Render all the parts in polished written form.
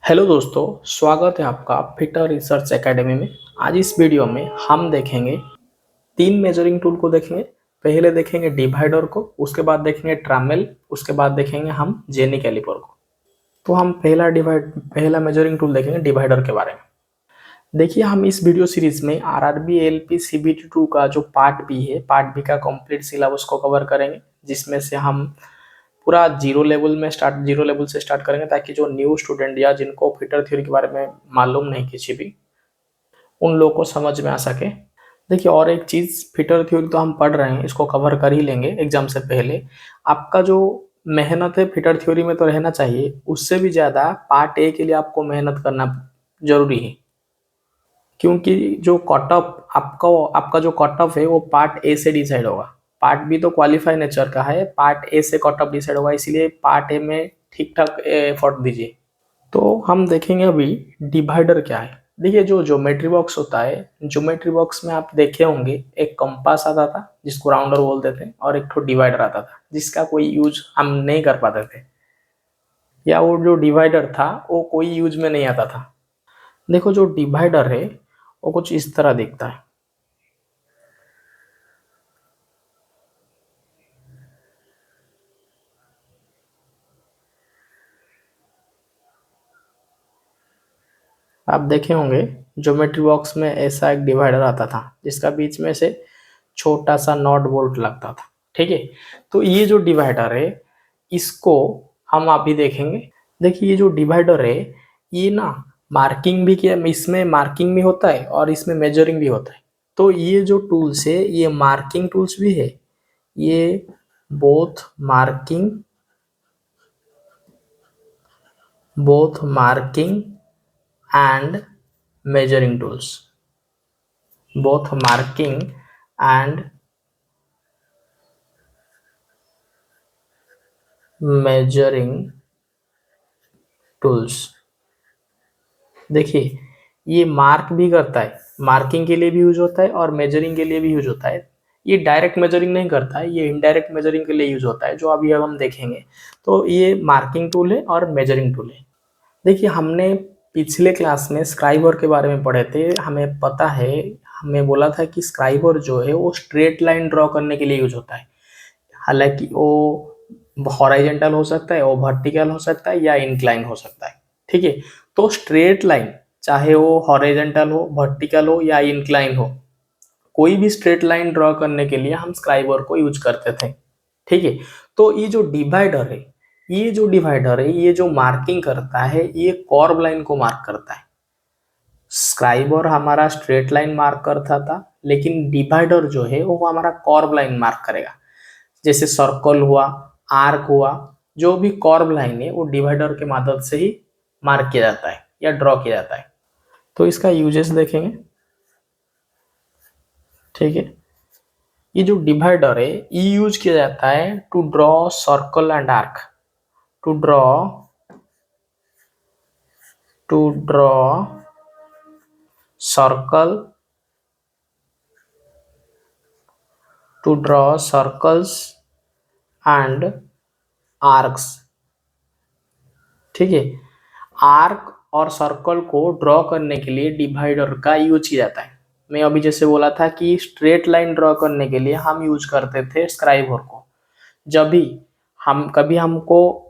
Hello दोस्तों, स्वागत है आपका फिटर रिसर्च एकेडमी में। आज इस वीडियो में हम देखेंगे तीन मेजरिंग टूल को देखेंगे। पहले देखेंगे डिवाइडर को, उसके बाद देखेंगे ट्रामेल, उसके बाद देखेंगे हम जेनी कैलिपर को। तो हम पहला मेजरिंग टूल देखेंगे डिवाइडर के बारे में। देखिए, हम इस वीडियो सीरीज में आरआरबी एलपी सीबीटी 2 का जो पार्ट बी है, पार्ट बी का कंप्लीट सिलेबस को कवर करेंगे, जिसमें से हम पूरा जीरो लेवल से स्टार्ट करेंगे, ताकि जो न्यू स्टूडेंट या जिनको फिटर थ्योरी के बारे में मालूम नहीं किसी भी, उन लोगों को समझ में आ सके। देखिए, और एक चीज़, फिटर थ्योरी तो हम पढ़ रहे हैं, इसको कवर कर ही लेंगे एग्जाम से पहले। आपका जो मेहनत है फिटर थ्योरी में तो रहना चाहिए, उससे भी ज़्यादा पार्ट ए के लिए आपको मेहनत करना जरूरी है। क्योंकि जो कट ऑफ आपका जो कट ऑफ है वो पार्ट ए से डिसाइड होगा। पार्ट बी तो क्वालिफाई नेचर का है, पार्ट ए से कट ऑफ डिसाइड होगा, इसलिए पार्ट ए में ठीक ठाक एफर्ट दीजिए। तो हम देखेंगे अभी डिवाइडर क्या है। देखिए, जो ज्योमेट्री बॉक्स होता है, ज्योमेट्री बॉक्स में आप देखे होंगे एक कंपास आता था जिसको राउंडर बोलते थे, और एक ठो डिवाइडर आता था जिसका कोई यूज हम नहीं कर पाते थे, या वो जो डिवाइडर था वो कोई यूज में नहीं आता था। देखो, जो डिवाइडर है वो कुछ इस तरह दिखता है। आप देखे होंगे ज्योमेट्री बॉक्स में ऐसा एक डिवाइडर आता था जिसका बीच में से छोटा सा नॉट बोल्ट लगता था। ठीक है, तो ये जो डिवाइडर है इसको हम अभी देखेंगे। देखिए, ये जो डिवाइडर है ये ना मार्किंग भी किया, इसमें मार्किंग भी होता है और इसमें मेजरिंग भी होता है। तो ये जो टूल्स है ये मार्किंग टूल्स भी है, ये both marking and measuring tools, both marking and measuring tools। देखिए, ये मार्क भी करता है, मार्किंग के लिए भी यूज होता है और मेजरिंग के लिए भी यूज होता है। ये डायरेक्ट मेजरिंग नहीं करता है, ये इनडायरेक्ट मेजरिंग के लिए यूज होता है, जो अभी अब हम देखेंगे। तो ये मार्किंग टूल है और मेजरिंग टूल है। देखिए, हमने पिछले क्लास में स्क्राइबर के बारे में पढ़े थे। हमें पता है, हमें बोला था कि स्क्राइबर जो है वो स्ट्रेट लाइन ड्रॉ करने के लिए यूज होता है। हालांकि वो हॉरिजॉन्टल हो सकता है, वो वर्टिकल हो सकता है, या इंक्लाइन हो सकता है। ठीक है, तो स्ट्रेट लाइन, चाहे वो हॉरिजॉन्टल हो, वर्टिकल हो या इंक्लाइन हो, कोई भी स्ट्रेट लाइन ड्रॉ करने के लिए हम स्क्राइबर को यूज करते थे। ठीक है, तो ये जो डिवाइडर है ये जो मार्किंग करता है ये कर्व लाइन को मार्क करता है। स्क्राइबर हमारा स्ट्रेट लाइन मार्क करता था, लेकिन डिवाइडर जो है वो हमारा कर्व लाइन मार्क करेगा। जैसे सर्कल हुआ, आर्क हुआ, जो भी कर्व लाइन है वो डिवाइडर के मदद से ही मार्क किया जाता है या ड्रॉ किया जाता है। तो इसका यूजेस देखेंगे। ठीक है, ये जो डिवाइडर है ये यूज किया जाता है to draw circle and arc, to draw circle to draw circles and arcs. ठीक है, आर्क और सर्कल को ड्रॉ करने के लिए डिवाइडर का यूज किया जाता है। मैं अभी जैसे बोला था कि स्ट्रेट लाइन ड्रॉ करने के लिए हम यूज करते थे स्क्राइबर को। जब भी कभी हमको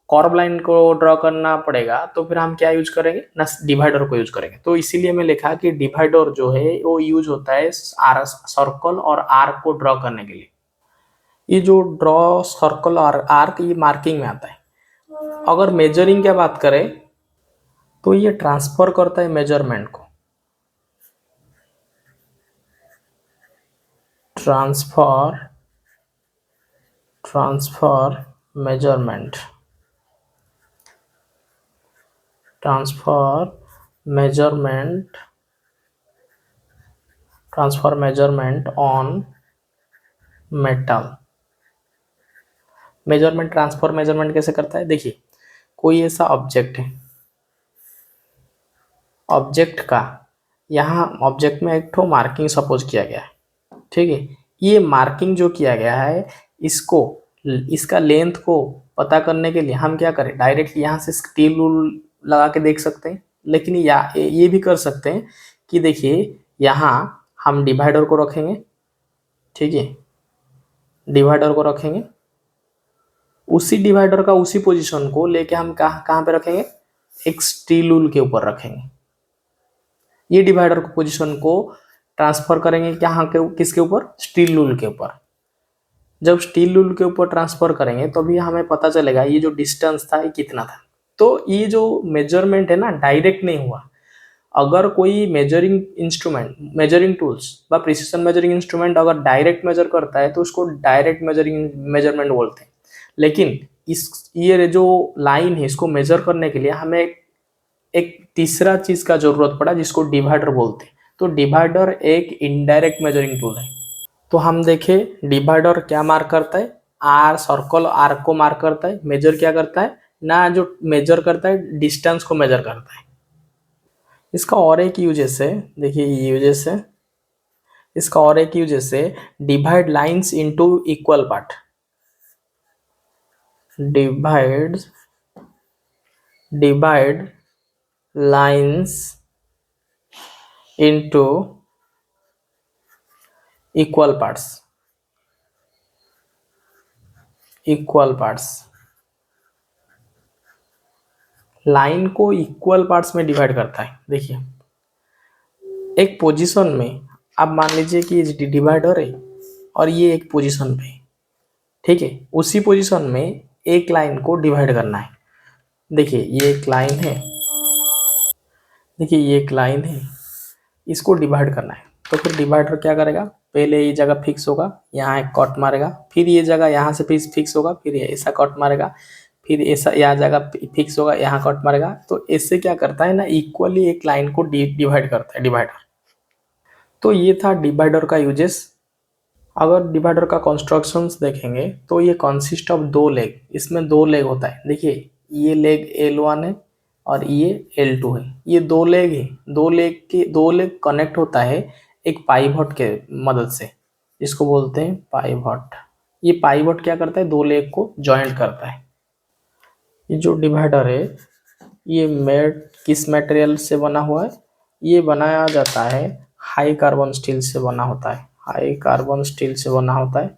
कर्व लाइन को ड्रॉ करना पड़ेगा तो फिर हम क्या यूज करेंगे ना, डिवाइडर को यूज करेंगे। तो इसीलिए मैं लिखा कि डिवाइडर जो है वो यूज होता है सर्कल और आर्क को ड्रॉ करने के लिए। ये जो ड्रॉ सर्कल और आर्क ये मार्किंग में आता है। अगर मेजरिंग की बात करें तो ये ट्रांसफर करता है मेजरमेंट को, transfer measurement on metal. Measurement कैसे करता है? देखिए, कोई ऐसा ऑब्जेक्ट है, ऑब्जेक्ट का यहाँ ऑब्जेक्ट में एक ठो मार्किंग सपोज किया गया है। ठीक है, ये मार्किंग जो किया गया है इसका लेंथ को पता करने के लिए हम क्या करें, डायरेक्ट यहाँ से स्टील रूल लगा के देख सकते हैं, लेकिन ये भी कर सकते हैं कि देखिए यहाँ हम डिवाइडर को रखेंगे, ठीक है, डिवाइडर को रखेंगे, उसी डिवाइडर का उसी पोजीशन को लेके हम कहाँ कहाँ पे रखेंगे, एक स्टील रूल के ऊपर रखेंगे। ये डिवाइडर को पोजीशन को ट्रांसफर करेंगे कहाँ के, किसके ऊपर, स्टील रूल के ऊपर। जब स्टील रूल के ऊपर ट्रांसफर करेंगे तो भी हमें पता चलेगा ये जो डिस्टेंस था ये कितना था। तो ये जो मेजरमेंट है ना, डायरेक्ट नहीं हुआ। अगर कोई मेजरिंग इंस्ट्रूमेंट, मेजरिंग टूल्स व प्रिसिशन मेजरिंग इंस्ट्रूमेंट अगर डायरेक्ट मेजर करता है तो उसको डायरेक्ट मेजरमेंट बोलते हैं। लेकिन ये जो लाइन है इसको मेजर करने के लिए हमें एक तीसरा चीज का जरूरत पड़ा जिसको डिवाइडर बोलते हैं। तो डिवाइडर एक इनडायरेक्ट मेजरिंग टूल है। तो हम देखें डिवाइडर क्या मार्क करता है, आर, सर्कल आर को मार्क करता है। मेजर क्या करता है ना, जो मेजर करता है डिस्टेंस को मेजर करता है। इसका और एक यूजेस है, देखिए ये यूजेस है इसका, और एक यूजेस है divide lines into equal part. Divide lines into equal parts, line को इक्वल पार्ट्स में डिवाइड करता है। देखिए एक पोजीशन में आप मान लीजिए कि ये डिवाइडर है और ये एक पोजीशन पे, ठीक है, उसी पोजीशन में एक लाइन को डिवाइड करना है। देखिए ये एक लाइन है, देखिए ये एक लाइन है, इसको डिवाइड करना है। तो फिर डिवाइडर क्या करेगा, पहले ये जगह फिक्स होगा, यहाँ एक कट मारेगा, फिर ये जगह यहाँ से फिक्स होगा, फिर ऐसा कट मारेगा, फिर ऐसा यहाँ जगह फिक्स होगा, यहाँ कट मारेगा। तो इससे क्या करता है ना, इक्वली एक लाइन को डिवाइड करता है डिवाइडर। तो ये था डिवाइडर का यूजेस। अगर डिवाइडर का कंस्ट्रक्शंस देखेंगे तो ये कंसिस्ट ऑफ दो लेग, इसमें दो लेग होता है। देखिए ये लेग L1 है और ये L2 है, ये दो लेग है। दो लेग कनेक्ट होता है एक पाइवट के मदद से, जिसको बोलते हैं पाइवट। ये पाइवट क्या करता है, दो लेग को जॉइंट करता है। ये जो डिवाइडर है ये किस मटेरियल से बना हुआ है, ये बनाया जाता है हाई कार्बन स्टील से बना होता है, हाई कार्बन स्टील से बना होता है।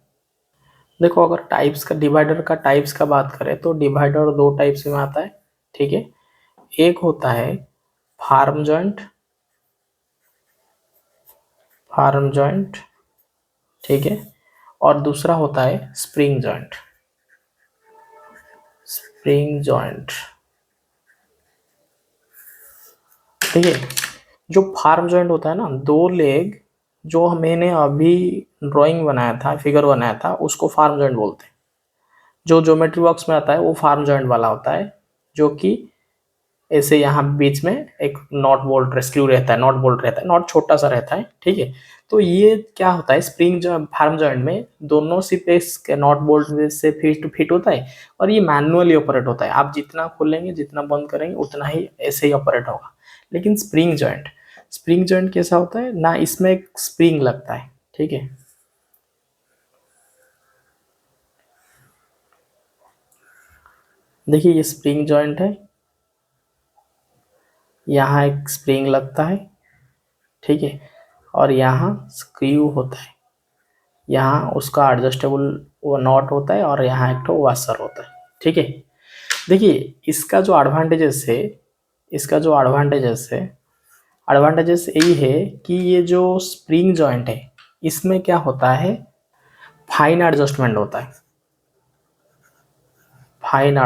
देखो अगर टाइप्स का, डिवाइडर का टाइप्स का बात करें तो डिवाइडर दो टाइप्स में आता है, ठीक है। एक होता है फार्म जॉइंट, ठीक है, और दूसरा होता है स्प्रिंग जॉइंट, ठीक है। जो फार्म जॉइंट होता है ना, दो लेग, जो मैंने अभी ड्राइंग बनाया था, फिगर बनाया था, उसको फार्म जॉइंट बोलते हैं। जो ज्योमेट्री बॉक्स में आता है वो फार्म जॉइंट वाला होता है, जो कि ऐसे यहाँ बीच में एक नॉट बोल्ट स्क्रू रहता है, नॉट छोटा सा रहता है, ठीक है। तो ये क्या होता है, फार्म जॉइंट में दोनों सिर्फ इसके नॉट बोल्ट से फिट होता है और ये मैनुअली ऑपरेट होता है। आप जितना खोलेंगे, जितना बंद करेंगे, उतना ही ऐसे ही ऑपरेट होगा। लेकिन स्प्रिंग जॉइंट कैसा होता है ना, इसमें एक स्प्रिंग लगता है, ठीक है। देखिए ये स्प्रिंग जॉइंट है, यहाँ एक स्प्रिंग लगता है, ठीक है, और यहाँ स्क्रू होता है, यहाँ उसका एडजस्टेबल वो नॉट होता है और यहाँ एक तो वाशर होता है, ठीक है। देखिए इसका जो एडवांटेजेस यही है कि ये जो स्प्रिंग जॉइंट है इसमें क्या होता है, फाइन एडजस्टमेंट होता है। फाइन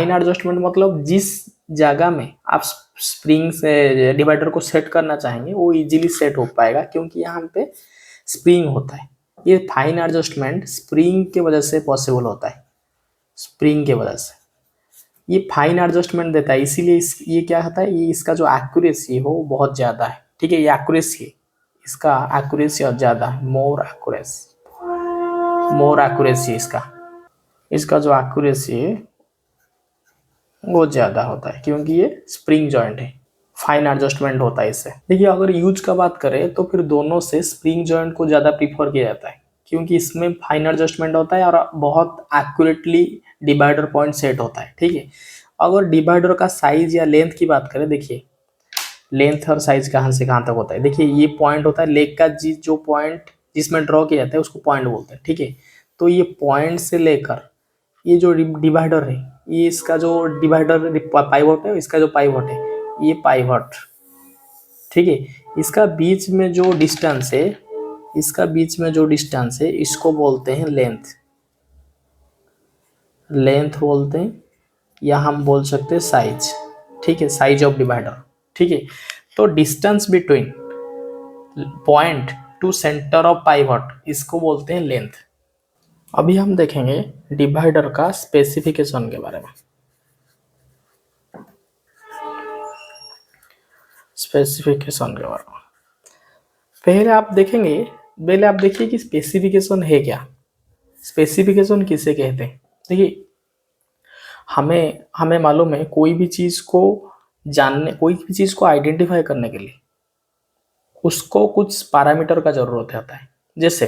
एडजस्टमेंट मतलब जिस जगह में आप स्प्रिंग से डिवाइडर को सेट करना चाहेंगे वो इजीली सेट हो पाएगा, क्योंकि यहाँ पे स्प्रिंग होता है। ये फाइन एडजस्टमेंट स्प्रिंग के वजह से पॉसिबल होता है, स्प्रिंग के वजह से ये फाइन एडजस्टमेंट देता है। इसीलिए ये क्या होता है, ये इसका जो एक्यूरेसी हो वो बहुत ज़्यादा है, ठीक है। ये एक्यूरेसी, इसका एक्यूरेसी और ज़्यादा है, मोर एक्यूरेसी इसका जो एक्यूरेसी है वो ज़्यादा होता है, क्योंकि ये स्प्रिंग जॉइंट है, फाइन एडजस्टमेंट होता है इससे। देखिए अगर यूज का बात करें तो फिर दोनों से स्प्रिंग जॉइंट को ज़्यादा प्रीफर किया जाता है। क्योंकि इसमें फाइन एडजस्टमेंट होता है और बहुत एक्यूरेटली डिवाइडर पॉइंट सेट होता है। ठीक है, अगर डिवाइडर का साइज या लेंथ की बात करें, देखिए लेंथ और साइज कहाँ से कहाँ तक होता है। देखिए ये पॉइंट होता है लेग का, जो पॉइंट जिसमें ड्रॉ किया जाता है उसको पॉइंट बोलते हैं। ठीक है, तो ये पॉइंट से लेकर ये जो डिवाइडर है, ये इसका जो डिवाइडर पाइवट है, इसका जो पाइवट है ये पाइवट। ठीक है, इसका बीच में जो डिस्टेंस है, इसका बीच में जो डिस्टेंस है इसको बोलते हैं लेंथ, लेंथ बोलते हैं, या हम बोल सकते हैं साइज। ठीक है, साइज ऑफ डिवाइडर। ठीक है, तो distance between point two centre of pivot इसको बोलते हैं लेंथ। अभी हम देखेंगे डिवाइडर का स्पेसिफिकेशन के बारे में। स्पेसिफिकेशन के बारे में पहले आप देखिए कि स्पेसिफिकेशन है क्या, स्पेसिफिकेशन किसे कहते हैं। देखिए हमें हमें मालूम है कोई भी चीज को जानने, कोई भी चीज को आइडेंटिफाई करने के लिए उसको कुछ पैरामीटर का जरूरत होता है। जैसे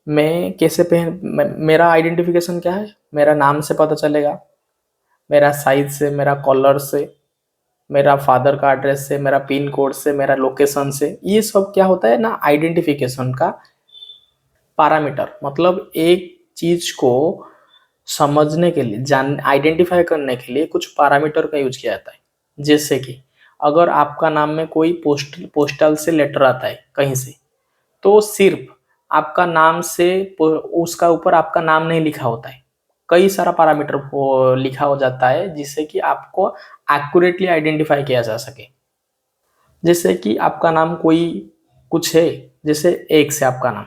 मैं कैसे मेरा आइडेंटिफिकेशन क्या है, मेरा नाम से पता चलेगा, मेरा साइज से, मेरा कलर से, मेरा फादर का एड्रेस से, मेरा पिन कोड से, मेरा लोकेशन से। ये सब क्या होता है ना, आइडेंटिफिकेशन का पैरामीटर। मतलब एक चीज को समझने के लिए, जान आइडेंटिफाई करने के लिए कुछ पैरामीटर का यूज किया जाता है। जैसे कि अगर आपका नाम में कोई पोस्टल से लेटर आता है कहीं से, तो सिर्फ आपका नाम से उसका ऊपर आपका नाम नहीं लिखा होता है, कई सारा पैरामीटर लिखा हो जाता है जिससे कि आपको एक्यूरेटली आइडेंटिफाई किया जा सके। जैसे कि आपका नाम कोई कुछ है, जैसे एक से आपका नाम,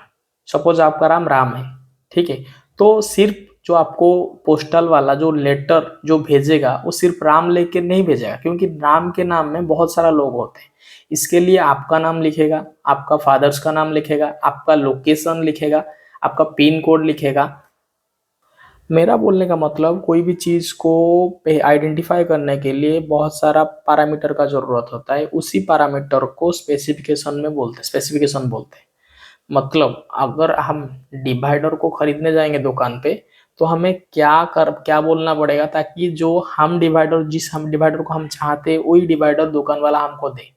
सपोज आपका नाम राम है। ठीक है, तो सिर्फ जो आपको पोस्टल वाला जो लेटर जो भेजेगा वो सिर्फ राम लेके नहीं भेजेगा, क्योंकि राम के नाम में बहुत सारा लोग होते हैं। इसके लिए आपका नाम लिखेगा, आपका फादर्स का नाम लिखेगा, आपका लोकेशन लिखेगा, आपका पिन कोड लिखेगा। मेरा बोलने का मतलब कोई भी चीज को आइडेंटिफाई करने के लिए बहुत सारा पैरामीटर का जरूरत होता है, उसी पैरामीटर को स्पेसिफिकेशन बोलते हैं। मतलब अगर हम डिवाइडर को खरीदने जाएंगे दुकान पे, तो हमें क्या बोलना पड़ेगा, ताकि जो हम डिवाइडर को हम चाहते हैं वही डिवाइडर दुकान वाला हमको दे।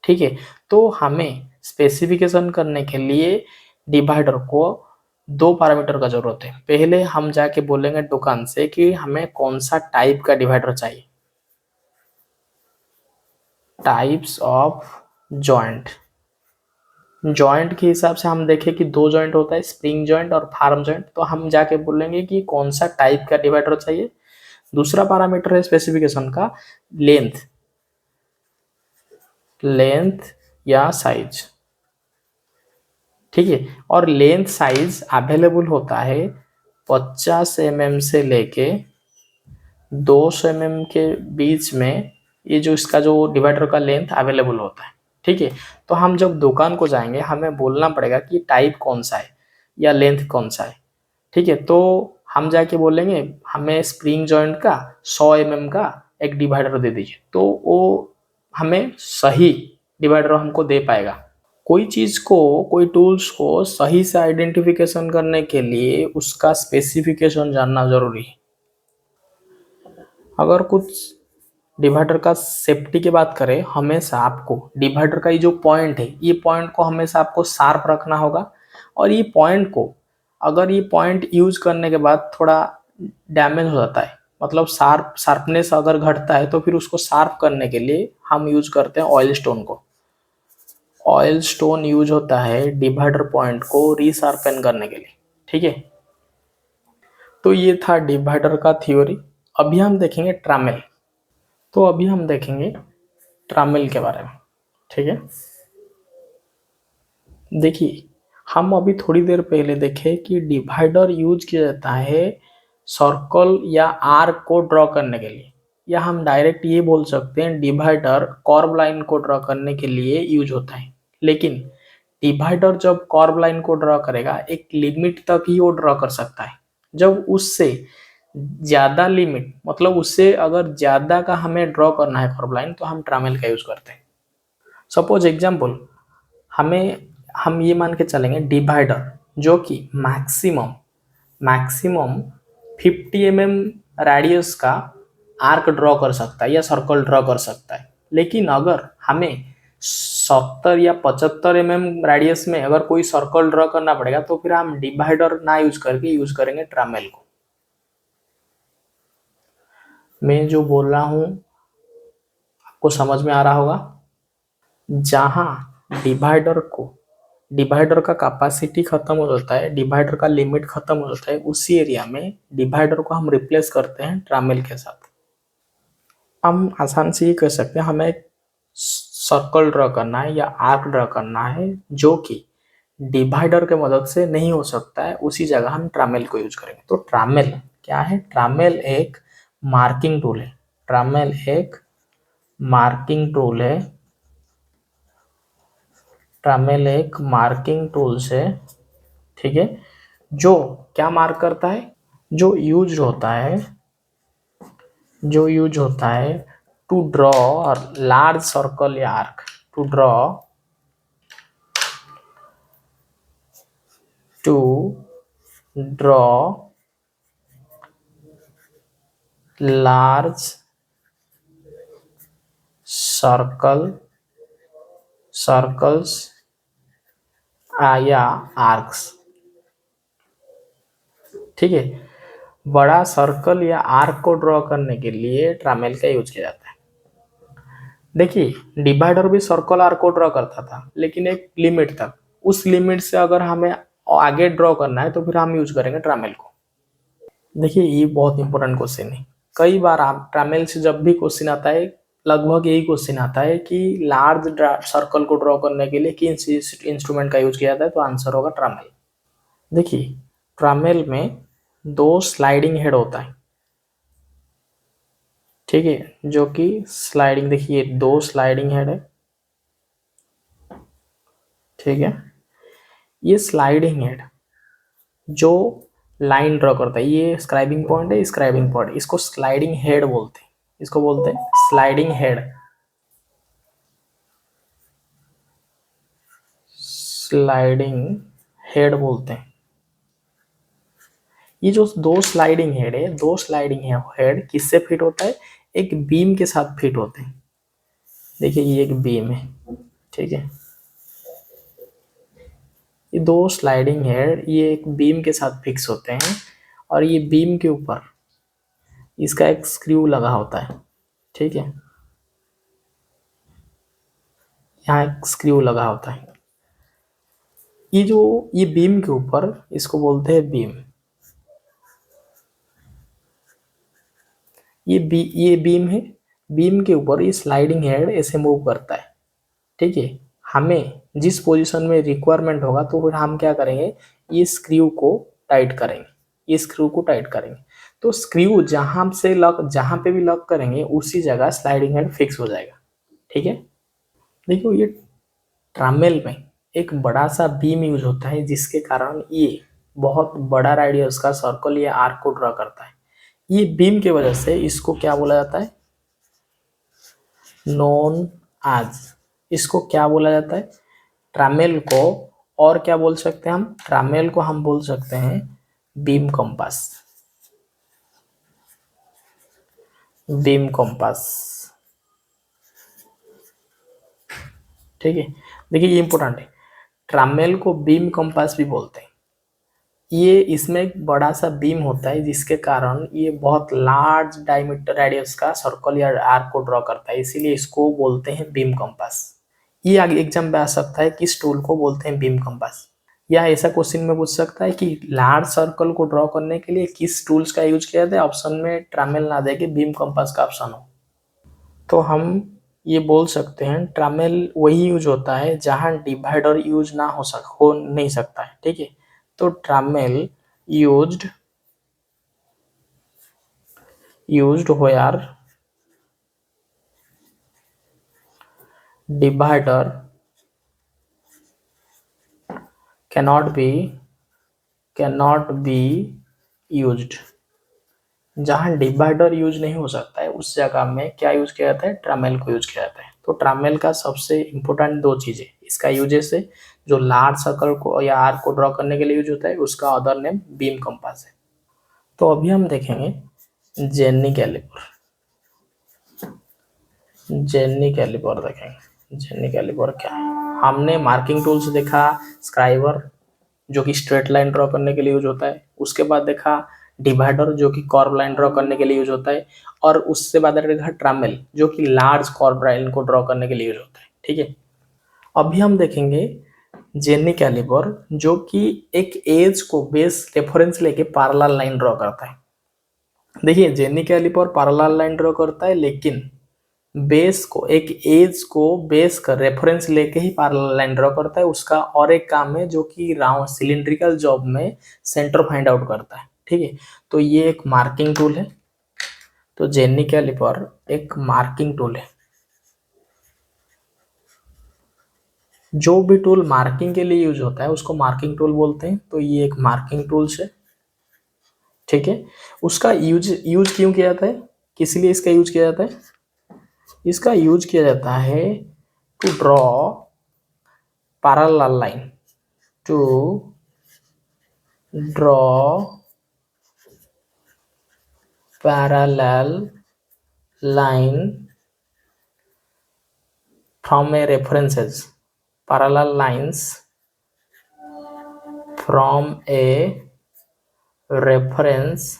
ठीक है, तो हमें स्पेसिफिकेशन करने के लिए डिवाइडर को दो पैरामीटर का जरूरत है। पहले हम जाके बोलेंगे दुकान से कि हमें कौन सा टाइप का डिवाइडर चाहिए, टाइप्स ऑफ जॉइंट। जॉइंट के हिसाब से हम देखें कि दो जॉइंट होता है, स्प्रिंग जॉइंट और फार्म जॉइंट। तो हम जाके बोलेंगे कि कौन सा टाइप का डिवाइडर चाहिए। दूसरा पैरामीटर है स्पेसिफिकेशन का लेंथ, लेंथ या साइज। ठीक है, और लेंथ साइज अवेलेबल होता है 50 mm से लेके 200 mm के बीच में। ये जो इसका जो डिवाइडर का लेंथ अवेलेबल होता है। ठीक है, तो हम जब दुकान को जाएंगे हमें बोलना पड़ेगा कि टाइप कौन सा है या लेंथ कौन सा है। ठीक है, तो हम जाके बोलेंगे हमें स्प्रिंग जॉइंट का 100 mm का एक डिवाइडर दे दीजिए, तो वो हमें सही डिवाइडर हमको दे पाएगा। कोई टूल्स को सही से आइडेंटिफिकेशन करने के लिए उसका स्पेसिफिकेशन जानना जरूरी है। अगर कुछ डिवाइडर का सेफ्टी की बात करें, हमेशा आपको डिवाइडर का ये जो पॉइंट है, ये पॉइंट को हमेशा आपको शार्प रखना होगा। और ये पॉइंट को, अगर ये पॉइंट यूज करने के बाद थोड़ा डैमेज हो जाता है, मतलब शार्पनेस अगर घटता है, तो फिर उसको शार्प करने के लिए हम यूज करते हैं ऑयल स्टोन को। ऑयल स्टोन यूज होता है डिवाइडर पॉइंट को रीशार्पन करने के लिए। ठीक है, तो ये था डिवाइडर का थ्योरी। अभी हम देखेंगे ट्रामेल। तो अभी हम देखेंगे ट्रामेल के बारे में। ठीक है, देखिए हम अभी थोड़ी देर पहले देखे कि डिवाइडर यूज किया जाता है सर्कल या आर्क को ड्रॉ करने के लिए, या हम डायरेक्ट ये बोल सकते हैं डिवाइडर कर्व लाइन को ड्रॉ करने के लिए यूज होता है। लेकिन डिवाइडर जब कर्व लाइन को ड्रॉ करेगा एक लिमिट तक ही वो ड्रॉ कर सकता है। जब उससे ज्यादा लिमिट, मतलब उससे अगर ज्यादा का हमें ड्रॉ करना है कर्व लाइन, तो हम ट्रामेल का यूज करते हैं। सपोज एग्जाम्पल, हमें हम ये मान के चलेंगे डिवाइडर जो कि मैक्सिमम 50 mm रेडियस का आर्क ड्रॉ कर सकता है या सर्कल ड्रॉ कर सकता है। लेकिन अगर हमें 70 या 75 mm रेडियस में अगर कोई सर्कल ड्रॉ करना पड़ेगा तो फिर हम डिवाइडर ना यूज करके यूज करेंगे ट्रामेल को। मैं जो बोल रहा हूँ आपको समझ में आ रहा होगा। जहाँ डिवाइडर का कैपेसिटी खत्म हो जाता है, डिवाइडर का लिमिट खत्म हो जाता है, उसी एरिया में डिवाइडर को हम रिप्लेस करते हैं ट्रामेल के साथ। हम आसान से ये कह सकते हैं हमें सर्कल ड्रॉ करना है या आर्क ड्रॉ करना है जो कि डिवाइडर के मदद से नहीं हो सकता है, उसी जगह हम ट्रामेल को यूज करेंगे। तो ट्रामेल क्या है? ट्रामेल एक मार्किंग टूल है। ट्रामेल एक मार्किंग टूल है। ट्रामेल एक मार्किंग टूल्स है, ठीक है, जो क्या मार्क करता है? जो यूज होता है टू ड्रॉ लार्ज सर्कल या arc, to draw large circles या आर्क्स, ठीक है। बड़ा सर्कल या आर्क को ड्रॉ करने के लिए ट्रामेल का यूज किया जाता है। देखिए डिवाइडर भी सर्कल आर्क को ड्रॉ करता था लेकिन एक लिमिट तक। उस लिमिट से अगर हमें आगे ड्रॉ करना है तो फिर हम यूज करेंगे ट्रामेल को। देखिए ये बहुत इंपॉर्टेंट क्वेश्चन है। कई बार आप ट्रामेल से जब भी क्वेश्चन आता है लगभग यही क्वेश्चन आता है कि लार्ज सर्कल को ड्रॉ करने के लिए किस इंस्ट्रूमेंट का यूज किया जाता है, तो आंसर होगा ट्रामेल। देखिए ट्रामेल में 2 स्लाइडिंग हेड होता है, ठीक है, जो कि स्लाइडिंग, देखिए 2 स्लाइडिंग हेड है, ठीक है। ये स्लाइडिंग हेड जो लाइन ड्रॉ करता है, ये स्क्राइबिंग पॉइंट है, स्क्राइबिंग पॉइंट, इसको स्लाइडिंग हेड बोलते हैं। इसको बोलते हैं स्लाइडिंग हेड। स्लाइडिंग हेड बोलते हैं। ये जो 2 स्लाइडिंग हेड है, 2 स्लाइडिंग हेड किससे फिट होता है? एक बीम के साथ फिट होते हैं। देखिए ये एक बीम है, ठीक है। ये 2 स्लाइडिंग हेड ये एक बीम के साथ फिक्स होते हैं और ये बीम के ऊपर इसका एक स्क्रू लगा होता है, ठीक है। यहाँ एक स्क्रू लगा होता है। ये बीम के ऊपर इसको बोलते हैं बीम। ये बीम है। बीम के ऊपर ये स्लाइडिंग हेड ऐसे मूव करता है, ठीक है। हमें जिस पोजीशन में रिक्वायरमेंट होगा तो फिर हम क्या करेंगे? ये स्क्रू को टाइट करेंगे। ये स्क्रू को टाइट करेंगे तो स्क्रू जहां पे भी लॉक करेंगे उसी जगह स्लाइडिंग हेड फिक्स हो जाएगा, ठीक है। देखिए ये ट्रामेल में एक बड़ा सा बीम यूज होता है जिसके कारण ये बहुत बड़ा रेडियस का सर्कल या आर्क को ड्रॉ करता है। ये बीम की वजह से इसको क्या बोला जाता है? Known as. इसको क्या बोला जाता है? ट्रामेल को और क्या बोल सकते हैं हम? ट्रामेल को हम बोल सकते हैं बीम कंपास। बीम कंपास, ठीक है। देखिए ये इंपॉर्टेंट है। ट्रामेल को बीम कंपास भी बोलते हैं। ये इसमें एक बड़ा सा बीम होता है जिसके कारण ये बहुत लार्ज डायमीटर रेडियस का सर्कल या आर्क को ड्रॉ करता है, इसीलिए इसको बोलते हैं बीम कंपास। ये आगे एग्जाम में आ सकता है किस टूल को बोलते हैं बीम कंपास, या ऐसा क्वेश्चन में पूछ सकता है कि लार्ज सर्कल को ड्रॉ करने के लिए किस टूल्स का यूज किया जाता है। ऑप्शन में ट्रामेल ना दे के बीम कंपास का ऑप्शन हो तो हम ये बोल सकते हैं ट्रामेल वही यूज होता है जहां डिवाइडर यूज हो नहीं सकता है, ठीक है। तो trammel used where divider cannot be used। जहां डिवाइडर यूज नहीं हो सकता है उस जगह में क्या यूज किया जाता है? ट्रामेल को यूज किया जाता है। तो ट्रामेल का सबसे इंपॉर्टेंट 2 चीजें, इसका यूजेस है जो लार्ज सर्कल को या आर्क को ड्रॉ करने के लिए यूज होता है, उसका अदर नेम बीम कंपास है। तो अभी हम देखेंगे जेनी कैलिपर। जेनी कैलिपर देखेंगे। जेनी कैलिपर क्या है? हमने मार्किंग टूल्स देखा, स्क्राइबर जो कि स्ट्रेट लाइन ड्रॉ करने के लिए यूज होता है, उसके बाद देखा डिवाइडर जो कि कर्व लाइन ड्रॉ करने के लिए यूज होता है, और उससे बाद देखा ट्रामेल जो कि लार्ज कर्व लाइन को ड्रॉ करने के लिए यूज होता है। ठीक है, अभी हम देखेंगे जेनी कैलिपर जो कि एक एज को बेस रेफरेंस लेके पैरेलल लाइन ड्रॉ करता है। देखिए jenny caliper parallel line draw करता है, लेकिन बेस को एक एज को बेस का रेफरेंस लेके ही पैरेलल लाइन ड्रॉ करता है। उसका और एक काम है जो कि राउंड सिलिंड्रिकल जॉब में सेंटर फाइंड आउट करता है। ठीक है, तो ये एक मार्किंग टूल है। तो जेनी कैलिपर एक मार्किंग टूल है। जो भी टूल मार्किंग के लिए यूज होता है उसको मार्किंग टूल बोलते हैं। तो ये एक मार्किंग टूल्स है। ठीक है, उसका यूज यूज क्यों किया जाता है, किस लिए इसका यूज किया जाता है? इसका यूज किया जाता है to draw parallel line, to draw parallel line from a references, parallel lines from a reference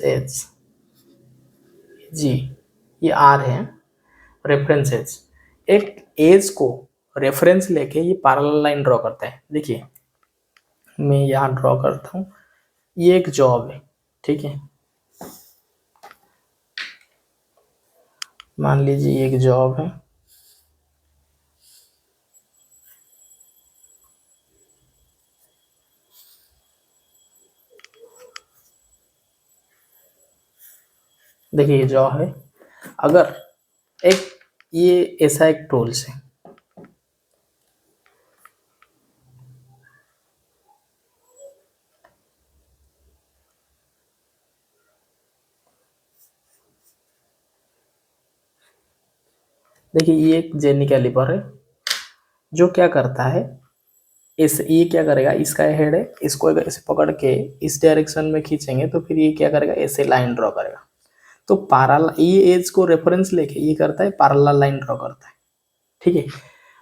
edge जी, ये आर है रेफरेंस एज। एक एज को रेफरेंस लेके ये पैरेलल लाइन ड्रॉ करता है। देखिए मैं यहाँ ड्रॉ करता हूँ, ये एक जॉब है। ठीक है, मान लीजिए एक जॉब है। देखिए ये जॉब है। अगर एक ये ऐसा एक टूल्स है, देखिए ये एक जेनी कैलिपर है जो क्या करता है, इस ये क्या करेगा, इसका हेड है, इसको ऐसे पकड़ के इस डायरेक्शन में खींचेंगे तो फिर ये क्या करेगा, ऐसे लाइन ड्रॉ करेगा। तो पैरेलल ये एज को रेफरेंस लेके ये करता है, पैरेलल लाइन ड्रॉ करता है। ठीक है,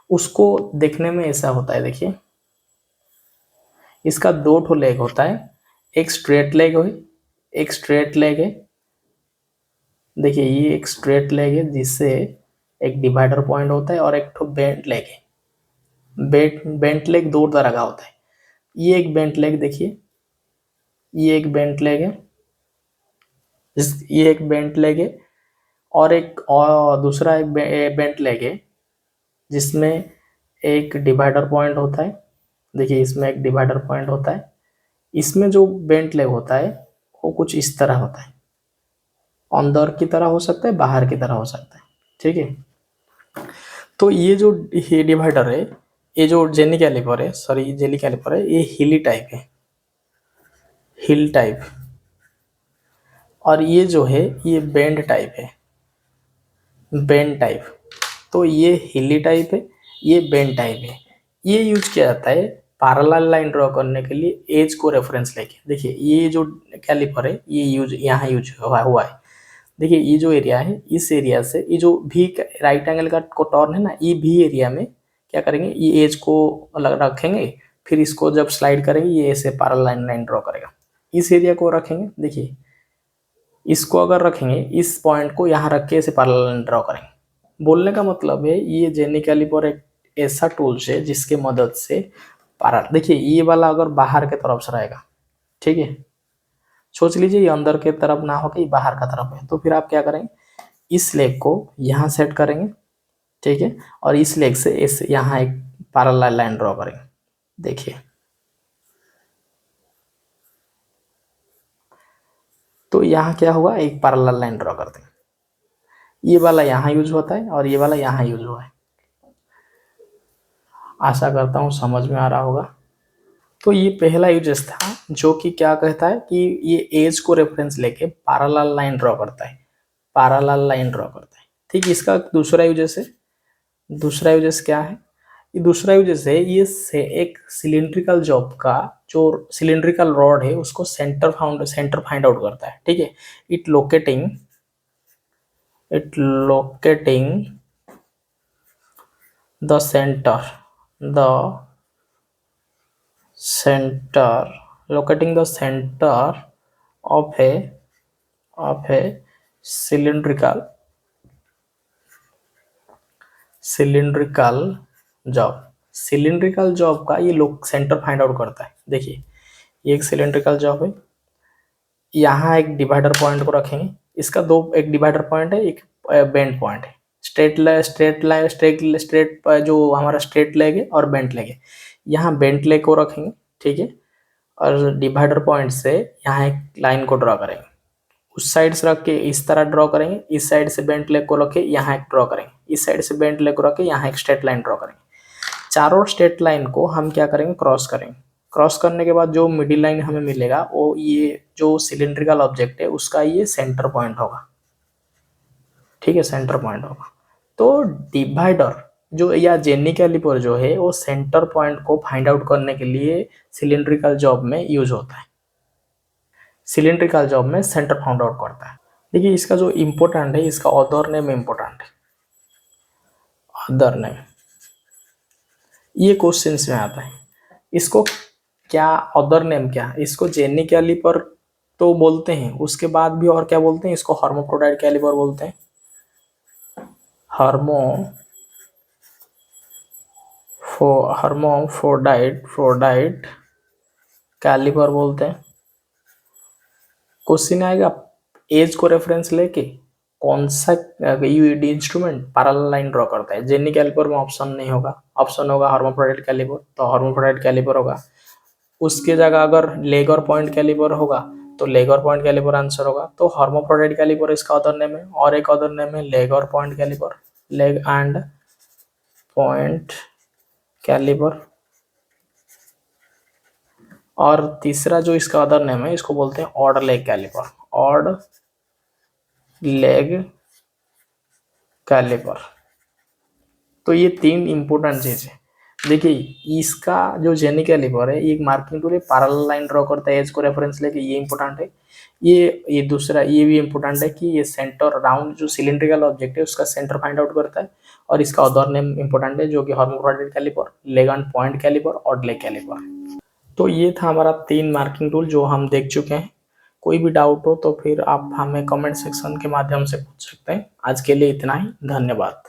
उसको देखने में ऐसा होता है। देखिए इसका दो ठो लेग होता है, एक स्ट्रेट लेग है, एक स्ट्रेट लेग है। देखिए ये एक स्ट्रेट लेग है जिससे एक डिवाइडर पॉइंट होता है, और एक ठो बेंट लेग है। बेंट लेग दो तरह का होता है। ये एक बेंट लेग, देखिए ये एक बेंट लेग है, ये एक बेंट लेग है, और दूसरा एक बेंट लेग है जिसमें एक डिवाइडर पॉइंट होता है। देखिए इसमें एक डिवाइडर पॉइंट होता है। इसमें जो बेंट लेग होता है वो कुछ इस तरह होता है, अंदर की तरह हो सकता है, बाहर की तरह हो सकता है। ठीक है, तो ये जो डिवाइडर है, ये जो जेनी कैलिपर है, सॉरी जेली कैलिपर है, ये हिली टाइप है, हिल टाइप। और ये जो है ये बेंड टाइप है, बेंड टाइप। तो ये हिली टाइप है, ये बेंड टाइप है। ये यूज किया जाता है पैरेलल लाइन ड्रॉ करने के लिए एज को रेफरेंस लेके। देखिए ये जो कैलिपर है ये यूज यहाँ यूज हुआ है। देखिए ये जो एरिया है, इस एरिया से ये जो भी राइट एंगल का को टर्न है ना, ये भी एरिया में क्या करेंगे, ये एज को अलग रखेंगे, फिर इसको जब स्लाइड करेंगे ये ऐसे पैरेलल लाइन ड्रॉ करेगा। इस एरिया को रखेंगे, देखिए इसको अगर रखेंगे, इस पॉइंट को यहाँ रख के ऐसे पैरेलल लाइन ड्रॉ करेंगे। बोलने का मतलब है ये जेनी कैलिपर एक ऐसा टूल्स है जिसके मदद से देखिए ये वाला अगर बाहर के तरफ से रहेगा, ठीक है, सोच लीजिए ये अंदर के तरफ ना होकर बाहर का तरफ है, तो फिर आप क्या करेंगे, इस लेग को यहाँ सेट करेंगे। ठीक है, और इस लेग से इस यहाँ एक पैरेलल लाइन ड्रॉ करेंगे। देखिए तो यहाँ क्या हुआ, एक पैरेलल लाइन ड्रॉ करते हैं। ये वाला यहाँ यूज होता है और ये वाला यहाँ यूज हुआ है। आशा करता हूँ समझ में आ रहा होगा। तो ये पहला यूजेस था जो कि क्या कहता है कि ये एज को रेफरेंस लेके पैरेलल लाइन ड्रॉ करता है, पैरेलल लाइन ड्रॉ करता है। ठीक, इसका दूसरा यूजेस क्या है? ये दूसरा यूजेस है, ये से एक सिलिंड्रिकल जॉब का जो सिलिंड्रिकल रॉड है उसको सेंटर फाइंड आउट करता है। ठीक है, it locating the center locating the center of a cylindrical job का ये लोग सेंटर फाइंड आउट करता है। देखिए, ये एक सिलिंड्रिकल जॉब है, यहाँ एक डिवाइडर पॉइंट को रखेंगे, इसका एक डिवाइडर पॉइंट है, एक बेंड पॉइंट है। स्ट्रेट जो हमारा स्ट्रेट लेग है और बेंट लेग है, यहाँ बेंट लेग को रखेंगे। ठीक है, और डिवाइडर पॉइंट से यहाँ एक लाइन को ड्रॉ करेंगे, उस साइड से रख के इस तरह ड्रॉ करेंगे, इस साइड से बेंट लेग को रख के यहाँ एक ड्रॉ करेंगे, इस साइड से बेंट लेग को रख के यहाँ एक स्ट्रेट लाइन ड्रॉ करेंगे। चारों स्ट्रेट लाइन को हम क्या करेंगे, क्रॉस करेंगे। क्रॉस करने के बाद जो मिडिल लाइन हमें मिलेगा वो ये जो सिलिंड्रिकल ऑब्जेक्ट है उसका ये सेंटर पॉइंट होगा। ठीक है, सेंटर पॉइंट होगा। तो डिवाइडर जो या जेनी कैलिपर जो है वो सेंटर पॉइंट को फाइंड आउट करने के लिए सिलिंड्रिकल जॉब में यूज होता है, सिलिंड्रिकल जॉब में सेंटर फाइंड आउट करता है। देखिए, इसका जो इम्पोर्टेंट है, इसका ऑथर नेम इम्पोर्टेंट है। ऑथर नेम ये क्वेश्चंस में आता है, इसको क्या ऑथर नेम क्या, इसको जेनी कैलिपर तो बोलते हैं, उसके बाद भी और क्या बोलते हैं, इसको हर्मोफ्रोडाइट कैलिपर बोलते हैं, हर्मोफ्रोडाइट कैलिपर बोलते हैं। क्वेश्चन आएगा एज को रेफरेंस लेके कौन सा यूईडी इंस्ट्रूमेंट पैरेलल लाइन ड्रॉ करता है। जेनी कैलिपर में ऑप्शन नहीं होगा, ऑप्शन होगा हर्मोफ्रोडाइट कैलिपर, तो हर्मोफ्रोडाइट कैलिपर होगा। उसके जगह अगर लेग और पॉइंट कैलिपर होगा तो लेग और पॉइंट कैलिपर आंसर होगा। तो हर्मोफ्रोडाइट कैलिपर इसका अदर नेम है, और एक अदर नेम है लेग और point caliper, leg and point caliper. और तीसरा जो इसका अदर नेम है, इसको बोलते हैं odd leg caliper, odd leg caliper. तो ये तीन इंपॉर्टेंट चीज है। देखिए, इसका जो जेनी कैलिपर है, एक मार्किंग टूल है, पैरेलल लाइन ड्रॉ करता है एज को रेफरेंस लेके, ये इंपॉर्टेंट है। ये दूसरा ये भी इंपॉर्टेंट है कि ये सेंटर राउंड जो सिलिंड्रिकल ऑब्जेक्ट है उसका सेंटर फाइंड आउट करता है। और इसका अदर नेम इंपॉर्टेंट है जो कि hermaphrodite caliper, leg and point caliper, odd leg caliper. तो ये था हमारा 3 मार्किंग टूल जो हम देख चुके हैं। कोई भी डाउट हो तो फिर आप हमें कमेंट सेक्शन के माध्यम से पूछ सकते हैं। आज के लिए इतना ही, धन्यवाद।